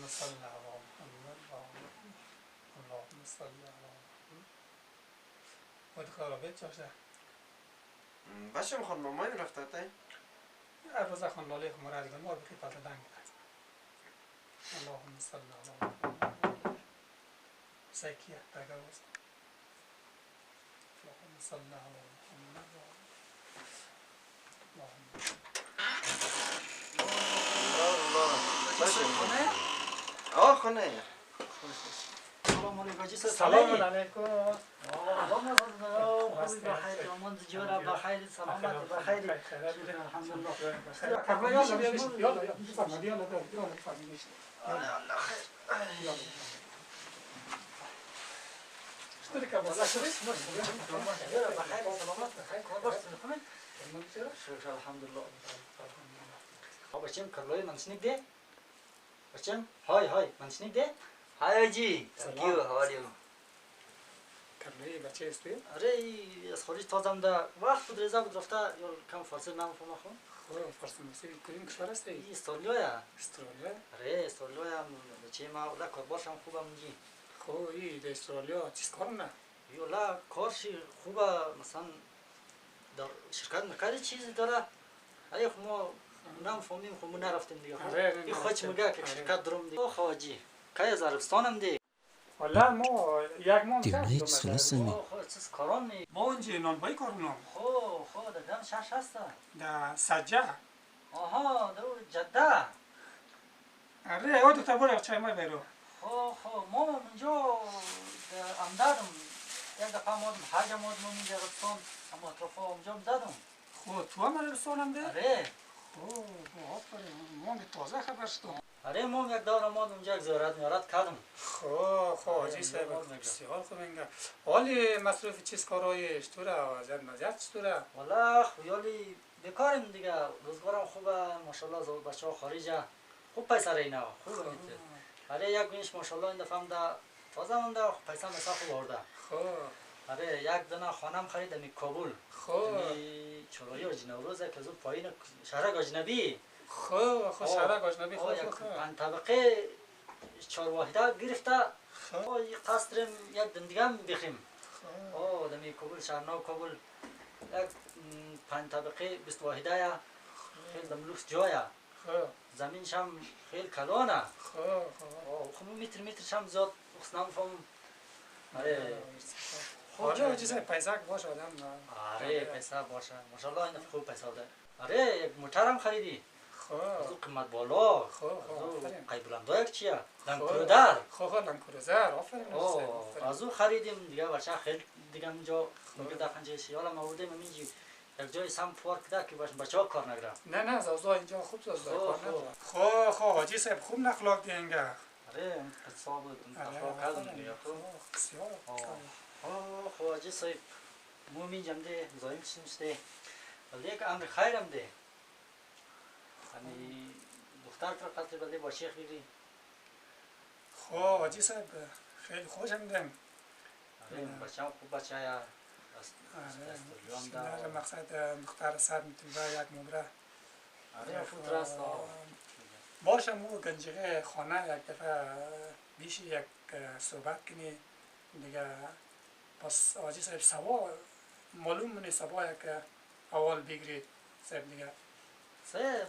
صل على محمد اللهم صل على محمد. باید خرابیت چاشه باشه میخوام مامایی رفته تای هر روز خان لاله خمره از ما بخی پس دنگ بخی اللهم صل على محمد سیکیه تگاوز اللهم صل على محمد باشه آه خونه سلام علیکم جی سلام علیکم اللهم صل على بخیر امان جورا بخیر سلامت بخیر الحمدلله یالا فرمودی یالا فرمودی الله خیر اشتري كابوس بخیر سلامت بخیر کار باش شکر الحمدلله بچم کرلوی منشنیک ده بچم های منشنیک ده Hi Aji, thank you. How are you? کرلوی بچه استی آره از خارج تازم ده وقت بود رضا بود رفته یا کم فارسی نمیفهمم خو خب فارسی کدوم کشور هستی این استرالیا استرالیا آره استرالیا بچه ما ولا کار باشم خوبم میگی خب این در استرالیا چیز کار نه یولا کارشی خوبه مثلا در شرکت نکردی چیزی داره آره خو ما نمیفهمیم خو ما نرفتیم دیگه این خودش میگه که شرکت دارم دیگه خواجی کی از عربستانم دی والا ما یک ماه Direkt solution. چیز کاران می ما اونجا نانبایی کارونم خو دادم شش هسته در سجه آها دو جده اره او دو تا برو چای ما برو خو ما اونجا امدادم یک دفعه مادم حاجه مادم اونجا عربستان اما اطرافا اونجا دادم خب تو هم عربستانم ده آره خب آفرین ما به تازه خبر شدم آره ما یک دور مادم اونجا یک زیارت کردم خب حاجی صاحب بسیار خوب اینگه حالی مصروف چیز کارایش تو را وضعیت مزیت چطوره والا خیالی بیکاریم دیگه روزگارم خوبه ماشاءالله بچه ها خارجه خوب پیسه اینا خوب میده آره یک بینش ماشاءالله این دفعه ده تازه مونده پیسه مثلا خوب آورده خب آره یک دونه خانم خریدم این کابل خب چرایی آجی نوروزه که زود پایین شهرک اجنبی خب شهرک اجنبی یک خب پنج طبقه 4 واحده گرفته یک قصرم یک دم دیگه هم بخریم دمی کابل شهرناو کابل یک 5 طبقه 20 واحده خیلی دم لوکس جایه زمینش هم خیلی کلانه خب مترش هم زیاد نمیفهمم آره آره چیزای پیسه باشه آدم آره پیسه باشه ماشاءالله این خوب پیسه ده آره یک موتر هم خریدی خب از اون قیمت بالا خب آفرین قای بلندا یک چیه لنکرودر خب لنکروزر آفرین از اون خریدیم دیگه بچه خیلی دیگه اونجا میگه دفنجه شیالا ما بودیم اینجا یک جای سم پارک ده که بچه ها کار نگرم نه زازا اینجا خوب زازا کار نداره خب حاجی صاحب خوب نخلاق دینگه آره اون قصه بود اون تخلاق کردم دیگه بسیار خب حاجی صاحب مومین جمده زایم چیمشته ولی یک امر خیرم ده همی دختر تر قطر بده با شیخ بگیری خب حاجی صاحب خیلی خوشم دم بچه هم خوب بچه ها در مقصد دختر سر میتونه یک مبره آره فوت راست باشم او گنجقه خانه یک دفعه بیشی یک صحبت کنی دیگه پس حاجی صاحب سوا معلوم منی سوا یک اول بگیرید صاحب دیگه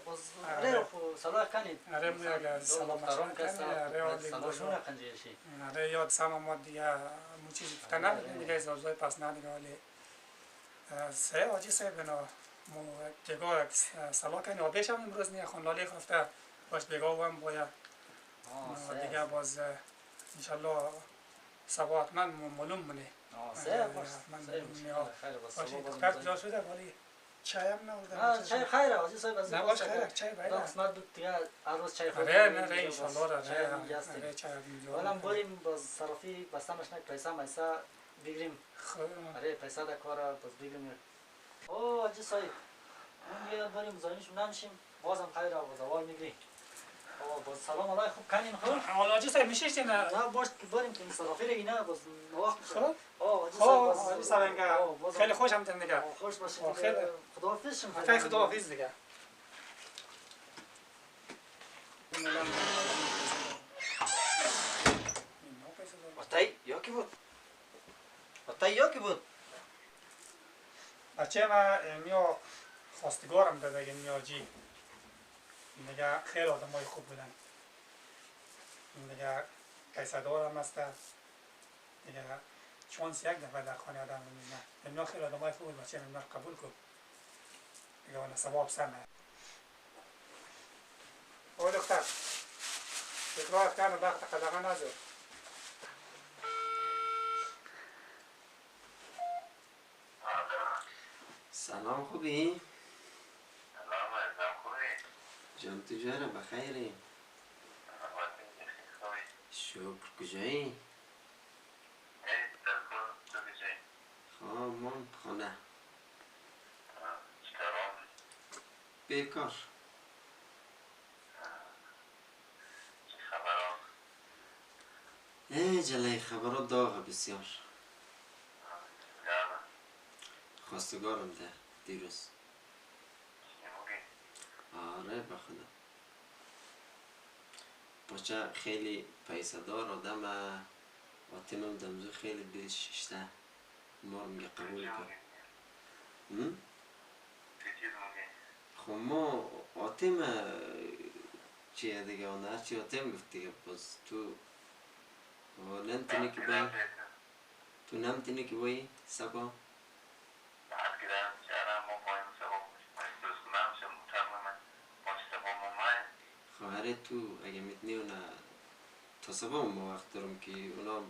باز آره خو صلاح کنید آره میگه سلام مشون کنی آره سلامشون کنجیر شی آره یاد سلام دیگه مو چیزی فتنه دیگه زوزای پس نه دیگه ولی سه حاجی صاحب اینا مو دیگه سلام کنی و بیشم امروز نه خان لاله خفته باش بگاو هم باید دیگه باز انشالله سوا حتما معلوم منی باش باشه دختر کجا شده ولی چای هم نورده چای خیره حاجی صاحب از نه باش خیره چای باید قسمت بود دیگه هر روز چای خورد نه انشالله آره چای اینجا ولم بریم باز صرافی بستمش نه پیسه میسا بگیریم آره پیسه در کار باز بگیریم حاجی صاحب اون یاد بریم زانیشون نمیشیم بازم خیره باز اول میگیری باز سلام علیکم خوب کنین خب حاجی صاحب میشیش نه باش بریم که صرافی رو اینا باز وقت خب حاجی صاحب خیلی خوشم تن دیگه خوش باشید خیلی خداحافظ شم خیلی خداحافظ دیگه یا کی بود؟ بچه ما میا خواستگارم داده اگه میاجی دیگه خیلی آدم های خوب بودن دیگه قیصدار هم هست دیگه چانس یک دفعه در خانه آدم میمونه میا خیلی آدم های خوب بود بچه میا قبول کن دیگه وانا ثواب سر نه آقای دکتر تکرار کردن وقت قدقه نزد سلام خوبی؟ سلام عزیزم خوبی؟ جان تو جاره بخیری؟ شکر کجایی؟ ای در کن تو کجایی؟ خواه من خانه چیکار آمدی؟ بیکار چی خبرها؟ ای جلای خبرات داغه بسیار گرمه خواستگارم ده دیروز چی موگی؟ آره بخدا بچه خیلی پیسه دار آدم آتیمم دمزو خیلی دلش ششته ما رو میگه چی قبول کن موگی؟ چی چیز موگی؟ خب ما آتیم چیه دیگه آن هرچی آتیم گفت دیگه باز تو نمتینی که باید تو نمتینی که باید سبا بعد گرم چرم ما پایم سبا باید دوست کنم شم مطمئن من باش سبا ممای خواهره تو اگه میتنی اونا تا سبا ما وقت دارم که اونا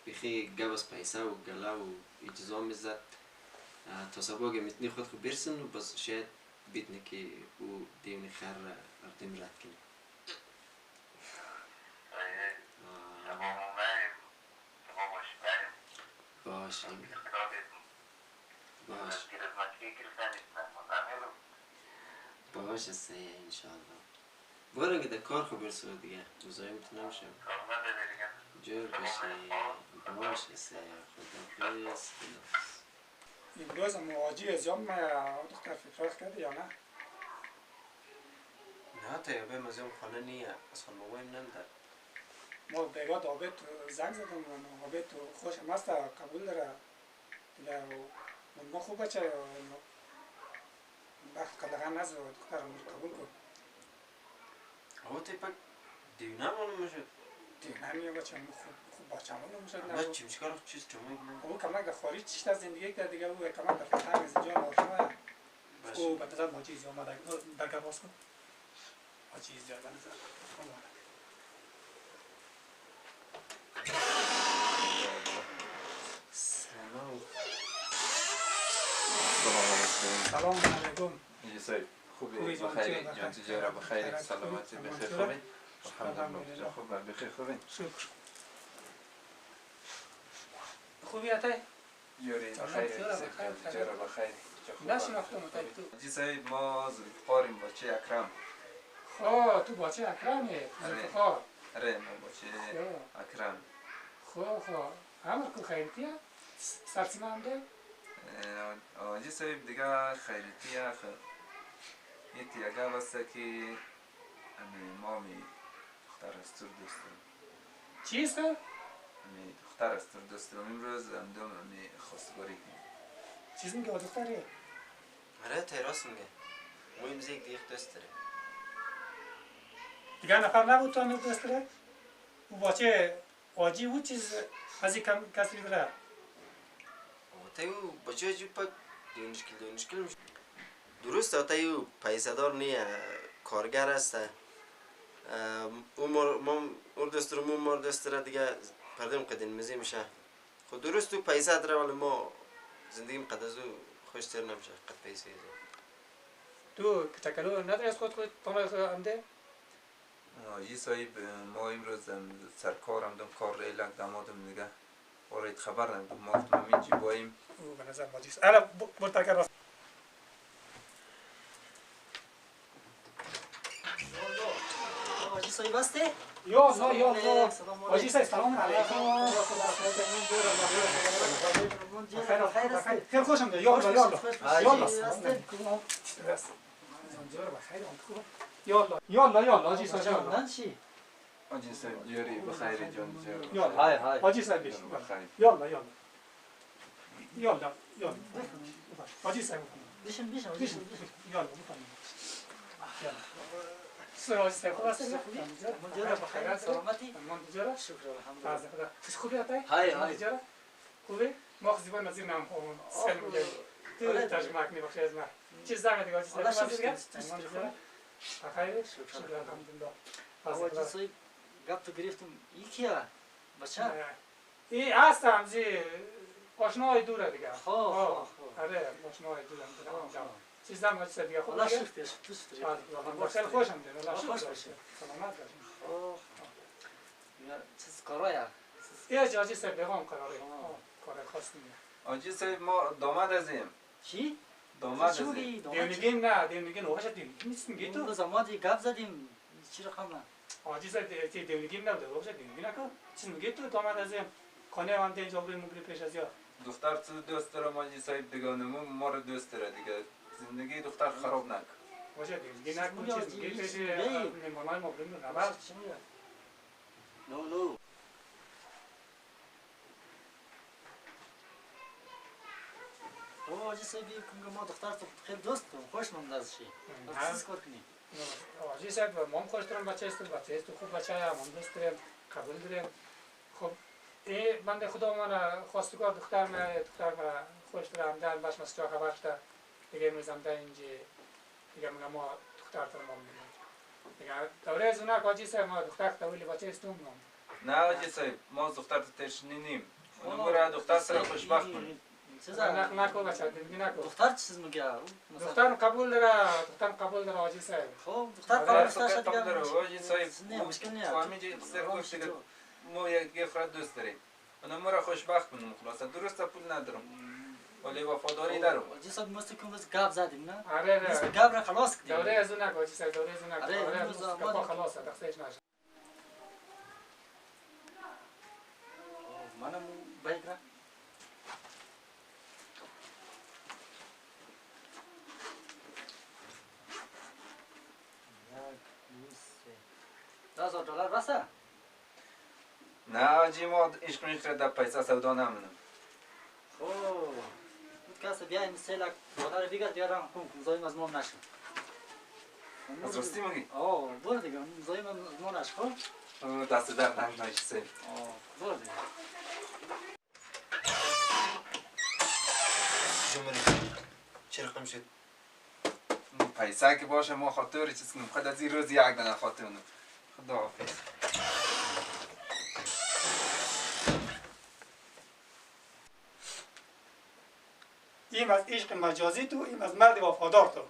بخی گبس پیسه و گله و اجزا میزد تا سبا اگه میتنی خود خود برسن و بس شاید بیتنی که او دیونی خیر ارتیم رد کنی سبا ممای سبا باش بریم باش باش گرفت من چی گرفتن نیستن من نمیلو باش سیه انشالله برو اگه در کار خب برسو دیگه روزایی میتونم شم کار نداره دیگه جور بشی باش سیه خدا بیس امروز مواجی از یام دختر فکرات کرده یا نه؟ نه تا یه بهم از اون خانه نیه از خانه بابایم نمیده ما بگاد آبت زنگ زدم و آبت خوش هم هست قبول داره دیگه ما خوب بچه وقت قدقه نزد دختر قبول کن آقا تی پک دیونه مانو میشد دیگه نمیه بچه خوب بچه همون نمیشد نه چی میشکار چیز چموی کنم او کمک در خارج چیشت از زندگی کرد دیگه او کمک در فتن از اینجا آشنا او به نظر ماجیزی آمده درگه باز کن ماجیزی به نظر آمده سلام سلام علیکم یسای خوبی خوبی جان، بخیری چه جان بخیر؟ تجاره بخیری خیرت سلامتی خوبی؟ بخیر سلامتی خوبی الحمدلله جان خوب بخیر خوبی شکر خوبی اتا یوری سلام، بخیری تجاره یسای بخیر، جان تجاره بخیری نشناختم اتا تو یسای ما زودخواریم بچه اکرم خواه تو باچه اکرامی خواه اره ما بچه اکرم خواه همه که خیلیتیه سرسیمه هم ده یسای دیگه خیریتی اخ ایتی اگه بسته که امی مامی دختر استر دوستم چیست که؟ امی دختر استر دوستم امروز اندام امی خواستگاری کنم چیز میگه دختریه آره تیراس میگه مویم زیگ دیخ دوست داره دیگه نفر نبود تو همه دست داره او باچه آجی بود چیز از این کسی داره آتا یو بچه جو پک دیونشکل میشه درست آتا یو پیسه دار نیه کارگر است اون دست رو مور دست را دیگه پردم قدین مزی میشه خود درست تو پیسه داره ولی ما زندگیم قد از او خوشتر نمیشه قد پیسه تو کتکلو نداری از خود پامه همده یه صاحب ما امروز سرکارم دم کار ریلک دامادم دیگه وارد خبر ندم ما گفتم اینجی بایم او به نظر ماجیست الا برد تکر راست آجی سایی بسته؟ یا آجی سای سلام علیکم خیلی خوشم ده یالا یالا آجی سای یالا من چی؟ آجی صاحب جوری بخیری جان جوری یالا های های آجی سای بیش بخیر یالا یالا یالا حاجی صاحب بشین بشین بشین یالا بکنیم یالا حاجی صاحب خوب هستی؟ منجره بخیر سلامتی منجره شکر الحمدلله خدا چیز خوبی هستی؟ های های منجره خوبی؟ ما خزیبان نزیر نام خوبم سلام میگم تو ترجمه کنی بخشی از من چیز زنگ دیگه حاجی صاحب الله خوب شکر هستی؟ منجره بخیر شکر الحمدلله حاجی صاحب گپ تو گرفتم یکیه بچه این هستم زی آشنای دوره دیگه خوب آره آشنای دورم چیز دم حاجی صاحب دیگه خوب الله دیگه شکر تو خیلی خوشم میاد الله خوش شکر باشی. سلامت باشی چیز کارایه یه جاجی صاحب بگم کاری کار خاص نیست آجی صاحب ما داماد هستیم چی؟ داماد چی هستیم بگی؟ دیونگین نه دیونگین اوهاش دیونگین نیست میگی تو روز آمادی گپ زدیم چی رقمه؟ آجی صاحب دیونگین نبوده اوهاش دیونگین نکن چی میگی تو داماد هستیم خانه من اینجا بریم مبری پیش از یا دختر تو دوست دارم آجی صاحب دیگه نمو ما رو دوست داره دیگه زندگی دختر خراب نکن اوهاش دیونگین نکن چیز میگی پیش میمونای مبری رو نبر چی میگه؟ نو او آجی صاحبی کنگه ما دختر تو خیلی دوست دارم خوش مند از شی چیز کار کنی؟ آجی صاحب ما هم خوش دارم بچه است تو خوب بچه هم دوست داریم قبول داریم خب این بنده خدا من خواستگار دختر مرا خوش دارم در باش مسجد خبر شده دیگه میزم در اینجا دیگه میگم ما دختر تو ما میگیم دیگه دوره از اونها آجی صاحب ما دختر تولی بچه استون نه آجی صاحب ما دختر تو تشنی نیم نمو را دختر سر خوشبخت کنیم نکو بچه دیگه نکو دختر چیز میگه؟ دختر قبول داره آجی صاحب خب دختر آره قرار فقط داشته هم داره دیگه آجی صاحب نه مشکل نیست فهمیدی سر گفت دیگه ما یک فرد دوست داریم نمو را خوشبخت کنیم خلاصه درسته پول ندارم ولی وفاداری دارم آجی صاحب مست که بس گپ زدیم نه؟ آره بس گپ را خلاص کردیم دوره از اونها آجی صاحب دوره از اونها آره، آره امروز کپا آماده. خلاصه دستش نشه منم بیگ را $10,000 بسه؟ نه آجی ما عشق میخوره در پیسه سودا نمونم اوه بود کسی بیایم $3 دلار دیگه بیارم مزایم از ما نشد از راستی میگی؟ اوه برو دیگه مزایم از ما نشد خب دست در نکنه آجی صاحب اوه برو دیگه جمهوری چه رقم شد؟ پیسه که باشه ما خاطر چیز کنم خود از این روز یک دنه خاطر اونم خدا حافظ این از عشق مجازی تو این از مرد وفادار تو